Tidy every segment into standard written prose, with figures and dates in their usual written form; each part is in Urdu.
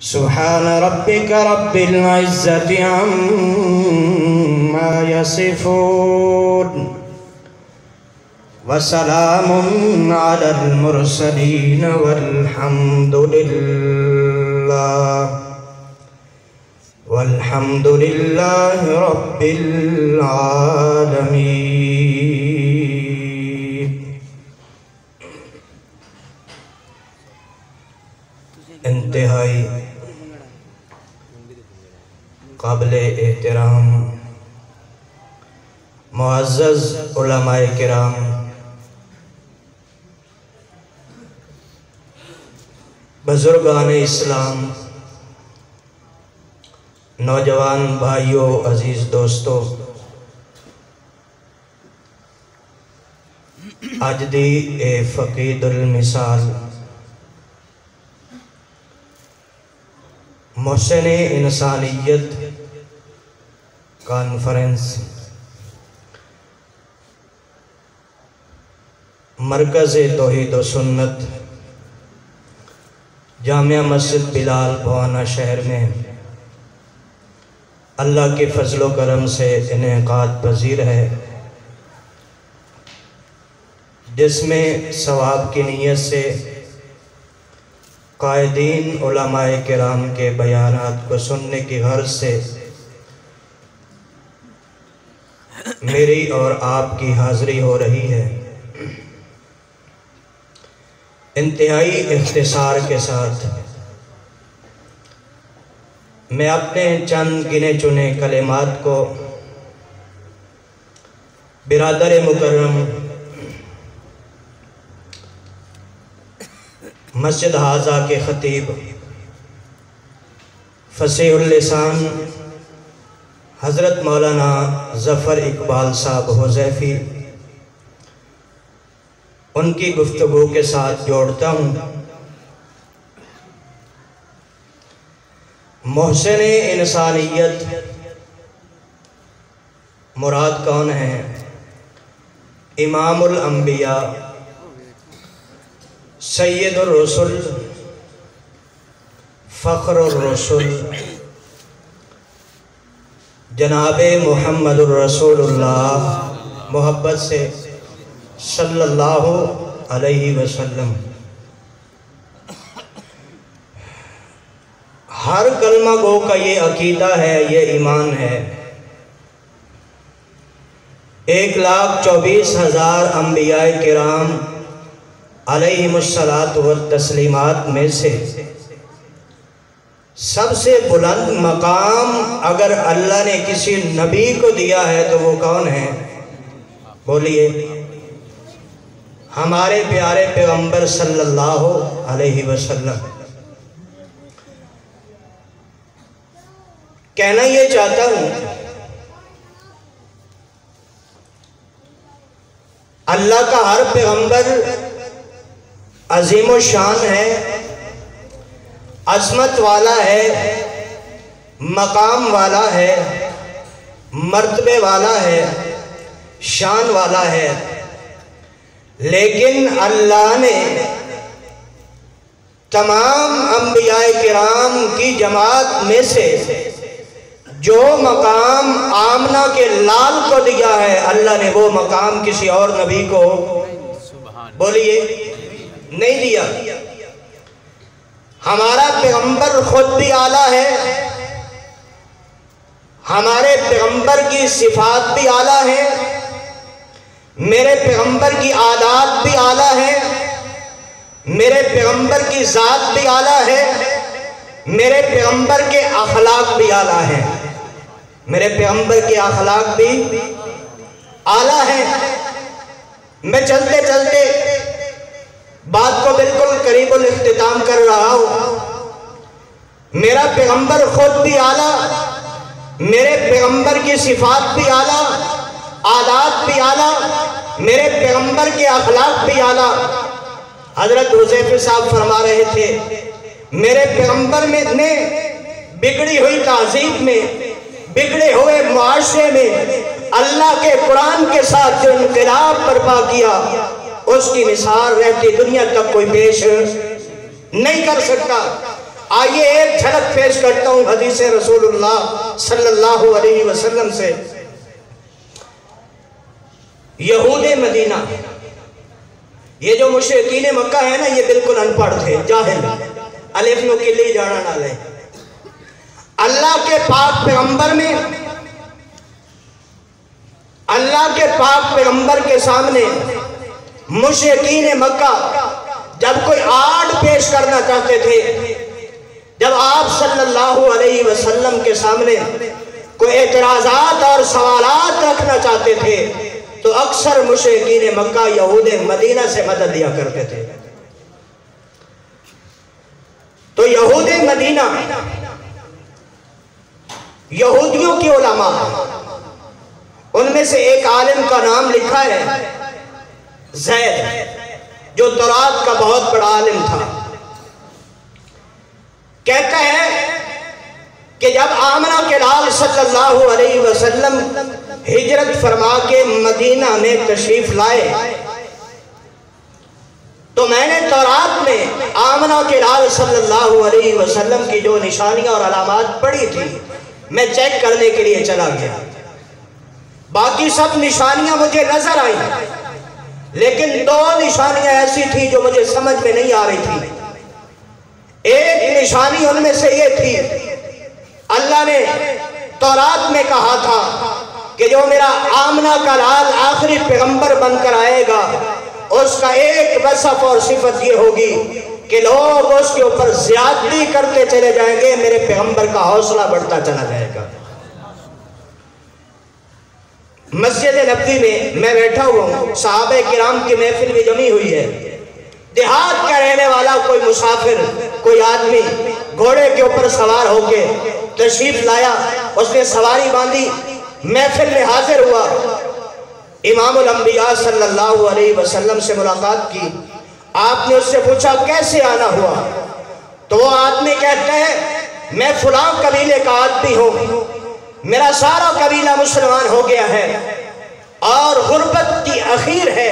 سبحان ربك رب العزة عما يصفون وسلام على المرسلين والحمد لله رب العالمين. انتہائی قابل احترام معزز علماء کرام، بزرگان اسلام، نوجوان بھائیوں، عزیز دوستو، آج دی اے فقید المثال محسن انسانیت کانفرنس مرکز توحید و سنت جامعہ مسجد بلال بھوانہ شہر میں اللہ کے فضل و کرم سے انعقاد پذیر ہے، جس میں ثواب کی نیت سے قائدین علماء کرام کے بیانات کو سننے کی غرض سے میری اور آپ کی حاضری ہو رہی ہے۔ انتہائی اختصار کے ساتھ میں اپنے چند گنے چنے کلمات کو برادر مکرم مسجد حاضہ کے خطیب فصیح اللسان حضرت مولانا ظفر اقبال صاحب حذیفی ان کی گفتگو کے ساتھ جوڑتا ہوں۔ محسن انسانیت مراد کون ہے؟ امام الانبیاء، سید الرسل، فخر الرسل، جناب محمد الرسول اللہ، محبت سے صلی اللہ علیہ وسلم۔ ہر کلمہ گو کا یہ عقیدہ ہے، یہ ایمان ہے۔ 1,24,000 انبیاء کرام علیہم الصلاۃ والتسلیمات میں سے سب سے بلند مقام اگر اللہ نے کسی نبی کو دیا ہے تو وہ کون ہے؟ بولیے، ہمارے پیارے پیغمبر صلی اللہ علیہ وسلم۔ کہنا یہ چاہتا ہوں، اللہ کا ہر پیغمبر عظیم و شان ہے، عظمت والا ہے، مقام والا ہے، مرتبے والا ہے، شان والا ہے، لیکن اللہ نے تمام انبیاء کرام کی جماعت میں سے جو مقام آمنہ کے لال کو دیا ہے، اللہ نے وہ مقام کسی اور نبی کو بولیے نہیں دیا۔ ہمارا پیغمبر خود بھی اعلیٰ ہے، ہمارے پیغمبر کی صفات بھی اعلیٰ ہیں، میرے پیغمبر کی عادات بھی اعلیٰ ہیں، میرے پیغمبر کی ذات بھی اعلیٰ ہے، میرے پیغمبر کے اخلاق بھی اعلیٰ ہیں، میرے پیغمبر کے اخلاق بھی اعلیٰ ہیں۔ میں چلتے چلتے بات کو بالکل قریب الاختتام کر رہا ہوں۔ میرا پیغمبر خود بھی اعلیٰ، میرے پیغمبر کی صفات بھی اعلیٰ، عادات بھی اعلیٰ، میرے پیغمبر کے اخلاق بھی اعلیٰ۔ حضرت حذیفہ صاحب فرما رہے تھے، میرے پیغمبر نے بگڑی ہوئی تہذیب میں، بگڑے ہوئے معاشرے میں اللہ کے قرآن کے ساتھ جو انقلاب برپا کیا، اس کی مثال رہتی دنیا تک کوئی پیش نہیں کر سکتا۔ آئیے ایک جھلک پیش کرتا ہوں حدیث رسول اللہ صلی اللہ علیہ وسلم سے۔ یہود مدینہ، یہ جو مشرکین مکہ ہیں نا، یہ بالکل ان پڑھ تھے، جاہل، الف نو کے لیے جانا نہ لیں۔ اللہ کے پاک پیغمبر میں، اللہ کے پاک پیغمبر کے سامنے مشرکین مکہ جب کوئی آڑ پیش کرنا چاہتے تھے، جب آپ صلی اللہ علیہ وسلم کے سامنے کوئی اعتراضات اور سوالات رکھنا چاہتے تھے، تو اکثر مشرکین مکہ یہود مدینہ سے مدد دیا کرتے تھے۔ تو یہود مدینہ، یہودیوں کی علماء، ان میں سے ایک عالم کا نام لکھا ہے زید، جو تورات کا بہت بڑا عالم تھا۔ کہتا ہے کہ جب آمنہ کے لال صلی اللہ علیہ وسلم ہجرت فرما کے مدینہ میں تشریف لائے، تو میں نے تورات میں آمنہ کے لال صلی اللہ علیہ وسلم کی جو نشانیاں اور علامات پڑھی تھی، میں چیک کرنے کے لیے چلا گیا۔ باقی سب نشانیاں مجھے نظر آئیں، لیکن دو نشانیاں ایسی تھی جو مجھے سمجھ میں نہیں آ رہی تھی۔ ایک نشانی ان میں سے یہ تھی، اللہ نے تورات میں کہا تھا کہ جو میرا آمنہ کا لال آخری پیغمبر بن کر آئے گا، اس کا ایک وصف اور صفت یہ ہوگی کہ لوگ اس کے اوپر زیادتی کرتے چلے جائیں گے، میرے پیغمبر کا حوصلہ بڑھتا چلا جائے گا۔ مسجد نبوی میں بیٹھا ہوا ہوں، صحابہ کرام کی محفل بھی جمی ہوئی ہے۔ دیہات کا رہنے والا کوئی مسافر، کوئی آدمی گھوڑے کے اوپر سوار ہو کے تشریف لایا، اس نے سواری باندھی، محفل میں حاضر ہوا، امام الانبیاء صلی اللہ علیہ وسلم سے ملاقات کی۔ آپ نے اس سے پوچھا کیسے آنا ہوا؟ تو وہ آدمی کہتا ہے میں فلاں قبیلے کا آدمی ہوں، میرا سارا قبیلہ مسلمان ہو گیا ہے اور غربت کی اخیر ہے،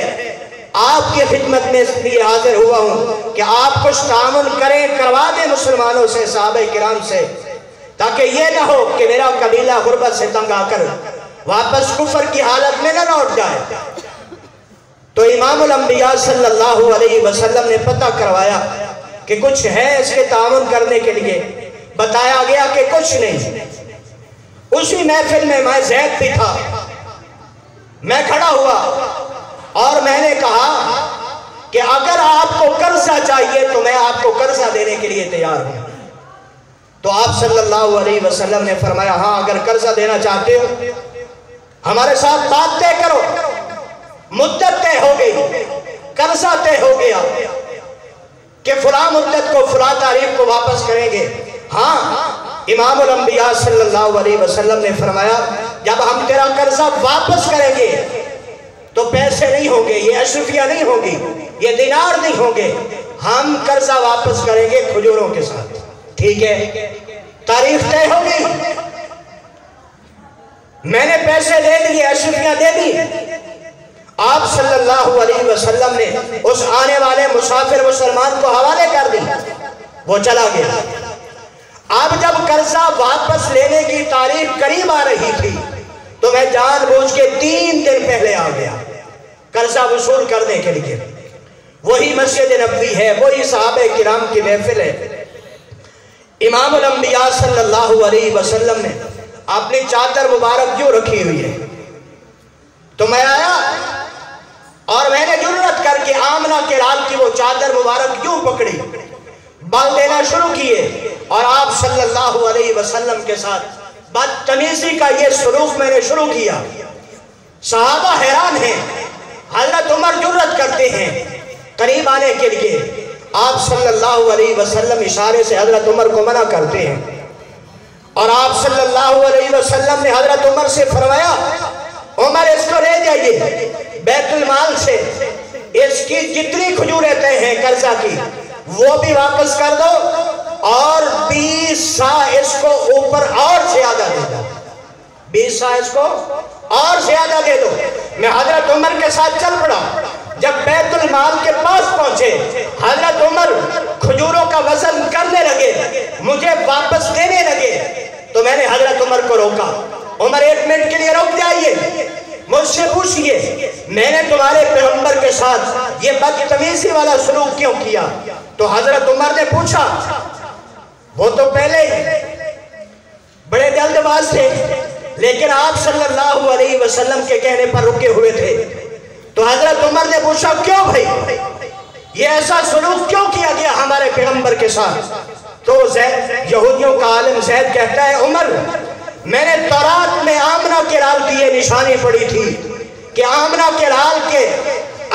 آپ کی خدمت میں اس لیے حاضر ہوا ہوں کہ آپ کچھ تعاون کریں، کروا دیں مسلمانوں سے، صحابہ کرام سے، تاکہ یہ نہ ہو کہ میرا قبیلہ غربت سے تنگ آ کر واپس کفر کی حالت میں نہ لوٹ جائے۔ تو امام الانبیاء صلی اللہ علیہ وسلم نے پتہ کروایا کہ کچھ ہے اس کے تعاون کرنے کے لیے، بتایا گیا کہ کچھ نہیں۔ اسی محفل میں زید بھی تھا، میں کھڑا ہوا اور میں نے کہا کہ اگر آپ کو قرضہ چاہیے تو میں آپ کو قرضہ دینے کے لیے تیار ہوں۔ تو آپ صلی اللہ علیہ وسلم نے فرمایا ہاں اگر قرضہ دینا چاہتے ہو ہمارے ساتھ بات طے کرو۔ مدت طے ہو گئی، قرضہ طے ہو گیا کہ فلاں مدت کو فلاں تاریخ کو واپس کریں گے۔ ہاں امام الانبیاء صلی اللہ علیہ وسلم نے فرمایا جب ہم تیرا قرضہ واپس کریں گے تو پیسے نہیں ہوں گے، یہ اشرفیہ نہیں ہوں گی، یہ دینار نہیں ہوں گے، ہم قرضہ واپس کریں گے کھجوروں کے ساتھ۔ ٹھیک ہے، تاریخ طے ہو گئی، میں نے پیسے دے دیے، اشرفیاں دے دی۔ آپ صلی اللہ علیہ وسلم نے اس آنے والے مسافر مسلمان کو حوالے کر دی، وہ چلا گیا۔ اب جب قرضہ واپس لینے کی تاریخ قریب آ رہی تھی تو میں جان بوجھ کے 3 دن پہلے آ گیا قرضہ وصول کرنے کے لیے۔ وہی مسجد نبوی ہے، وہی صحابہ کرام کی محفل ہے۔ امام الانبیاء صلی اللہ علیہ وسلم نے اپنی چادر مبارک کیوں رکھی ہوئی ہے؟ تو میں آیا اور میں نے جرأت کر کے آمنہ کے لال کی وہ چادر مبارک کیوں پکڑی، بال دینا شروع کیے، اور آپ صلی اللہ علیہ وسلم کے ساتھ بدتمیزی کا یہ سلوک میں نے شروع کیا۔ صحابہ حیران ہیں، حضرت عمر جرأت کرتے ہیں قریب آنے کے لیے، آپ صلی اللہ علیہ وسلم اشارے سے حضرت عمر کو منع کرتے ہیں، اور آپ صلی اللہ علیہ وسلم نے حضرت عمر سے فرمایا عمر اس کو لے جائیے بیت المال سے، اس کی جتنی کھجوریں طے ہیں قرضہ کی وہ بھی واپس کر دو، اور 20 سا اس کو اوپر اور زیادہ دے دو، 20 سا اس کو اور زیادہ دے دو۔ میں حضرت عمر کے ساتھ چل پڑا، جب بیت المال کے پاس پہنچے حضرت عمر کھجوروں کا وزن کرنے لگے، مجھے واپس دینے لگے، تو میں نے حضرت عمر کو روکا، عمر 1 منٹ کے لیے روک جائیے، مجھ سے پوچھئے میں نے تمہارے پیغمبر کے ساتھ یہ بدتمیزی والا سلوک کیوں کیا؟ تو حضرت عمر نے پوچھا، وہ تو پہلے بڑے جلد باز تھے لیکن آپ صلی اللہ علیہ وسلم کے کہنے پر رکے ہوئے تھے، تو حضرت عمر نے پوچھا کیوں بھائی یہ ایسا سلوک کیوں کیا گیا ہمارے پیغمبر کے ساتھ؟ تو یہودیوں کا عالم زید کہتا ہے عمر میں نے تورات میں آمنہ کے لال کی یہ نشانی پڑھی تھی کہ آمنہ کے لال کے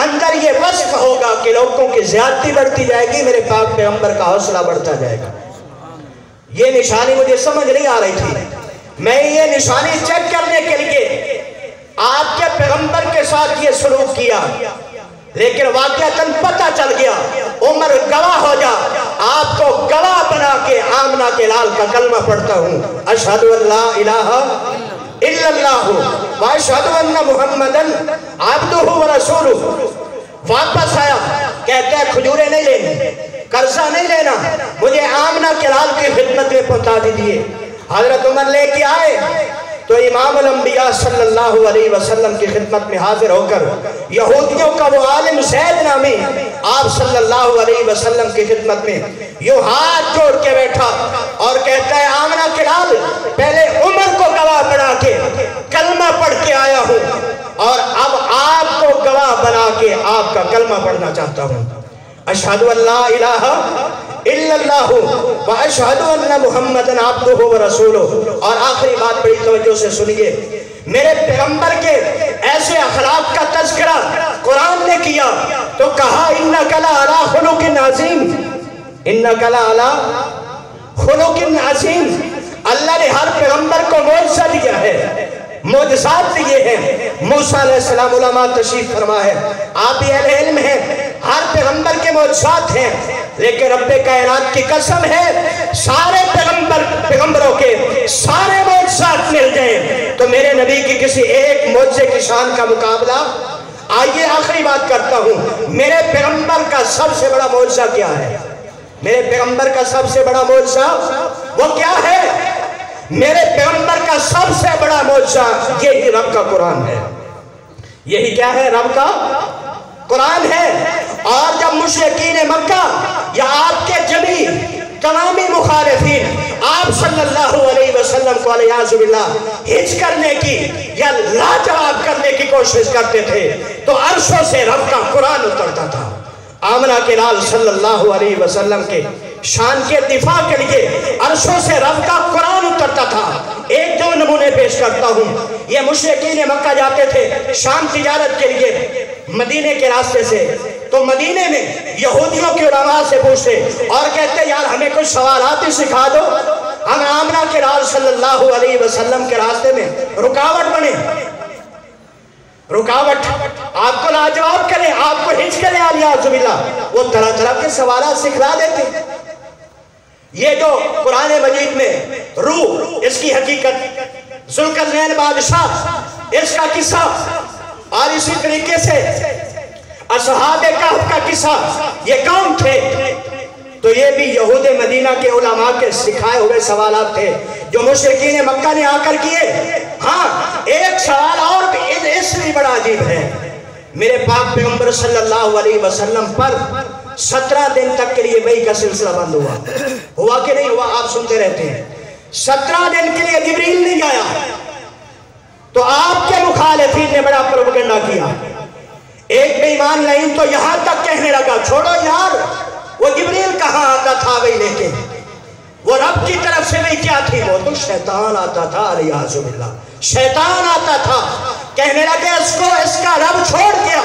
اندر یہ وصف ہوگا کہ لوگوں کی زیادتی بڑھتی جائے گی، میرے پاک پیغمبر کا حوصلہ بڑھتا جائے گا۔ یہ نشانی مجھے سمجھ نہیں آ رہی تھی، میں یہ نشانی چیک کرنے کے لیے آپ کے پیغمبر کے ساتھ یہ سلوک کیا، لیکن واقعتاً پتہ چل گیا، عمر گواہ ہو جا، آپ کو گواہ بنا کے آمنہ کے لال کا کلمہ پڑھتا ہوں، اشہد ان لا الہ الا اللہ واشہد ان محمدن عبدہ ورسولہ۔ واپس آیا، کہتا ہے کھجورے نہیں لینے، قرضہ نہیں لینا، مجھے آمنہ کے لال کی خدمت میں پہنچا دیجئے۔ حضرت عمر لے کے آئے تو امام الانبیاء صلی اللہ علیہ وسلم کی خدمت میں حاضر ہو کر یہودیوں کا وہ عالم زید نامی آپ صلی اللہ علیہ وسلم کی خدمت میں یوں ہاتھ جوڑ کے بیٹھا اور کہتا ہے آمنہ کے لال پہلے عمر کو گواہ بنا کے کلمہ پڑھ کے آیا ہوں اور اب آپ کو گواہ بنا کے آپ کا کلمہ پڑھنا چاہتا ہوں، اشہد ان لا الہ الا اللہ واشہد ان محمدن عبدہ ورسولہ۔ اور آخری بات بڑی توجہ سے سنیے، میرے پیغمبر کے ایسے اخلاق کا تذکرہ قرآن نے کیا تو کہا انک لعلی خلق عظیم، انک لعلی خلق عظیم۔ اللہ نے ہر پیغمبر کو معجزہ دیا ہے، معجزات دیے ہیں۔ موسیٰ علیہ السلام علماء تشریف فرما ہے، آپ بھی اہل علم ہیں، ہر پیغمبر کے معجزات ہیں، لیکن رب کائنات کی قسم ہے سارے پیغمبروں کے سارے معجزات مل جائیں تو میرے نبی کی کسی ایک معجزے کی شان کا مقابلہ۔ آئیے آخری بات کرتا ہوں، میرے پیغمبر کا سب سے بڑا معجزہ کیا ہے؟ میرے پیغمبر کا سب سے بڑا معجزہ وہ کیا ہے؟ میرے پیغمبر کا سب سے بڑا معجزہ یہی رب کا قرآن ہے۔ یہی کیا ہے؟ رب کا قرآن ہے۔ اور جب مشرکین مکہ یا آپ کے جمی تمامی مخالفین آپ صلی اللہ علیہ وسلم کو علیہ باللہ ہج کرنے کی یا لاجواب کرنے کی کوشش کرتے تھے تو عرشوں سے رب کا قرآن اترتا تھا۔ آمنہ کے لال صلی اللہ علیہ وسلم کے شان کے دفاع کے لیے عرشوں سے رب کا قرآن اترتا تھا۔ ایک دو نمونے پیش کرتا ہوں، یہ مشرکین مکہ جاتے تھے شام تجارت کے لیے مدینے کے راستے سے، تو مدینے میں یہودیوں کے علماء سے پوچھتے اور کہتے یار ہمیں کچھ سوالات ہی سکھا دو، ہم آمنہ کے لال صلی اللہ علیہ وسلم کے راستے میں رکاوٹ بنے، رکاوٹ آپ کو لاجواب کریں، آپ کو ہج کریں علیہ باللہ، وہ طرح طرح کے سوالات سکھلا دیتے۔ یہ جو قرآن مجید میں روح، اس کی حقیقت، ذوالقرنین بادشاہ اس کا قصہ، اور اسی طریقے سے اصحاب کہف کا قصہ، یہ کون تھے؟ تو یہ بھی یہود مدینہ کے علماء کے سکھائے ہوئے سوالات تھے جو مشرکین مکہ نے آ کر کیے۔ ہاں ایک سوال اور بھی اس لیے بڑا عجیب ہے، میرے پاک پیغمبر صلی اللہ علیہ وسلم پر 17 دن تک کے لیے وحی کا سلسلہ بند ہوا کہ نہیں ہوا؟ آپ سنتے رہتے ہیں، 17 دن کے لیے جبریل نہیں آیا تو آپ کے مخالفین نے بڑا پروپیگنڈا کیا۔ ایک بے ایمان لعین تو یہاں تک کہنے لگا چھوڑو یار، وہ جبریل کہاں آتا تھا وحی لے کے، وہ رب کی طرف سے وحی کیا تھی؟ وہ تو شیطان آتا تھا علیہ باللہ، شیطان آتا تھا۔ کہنے لگے اس کو اس کا رب چھوڑ دیا،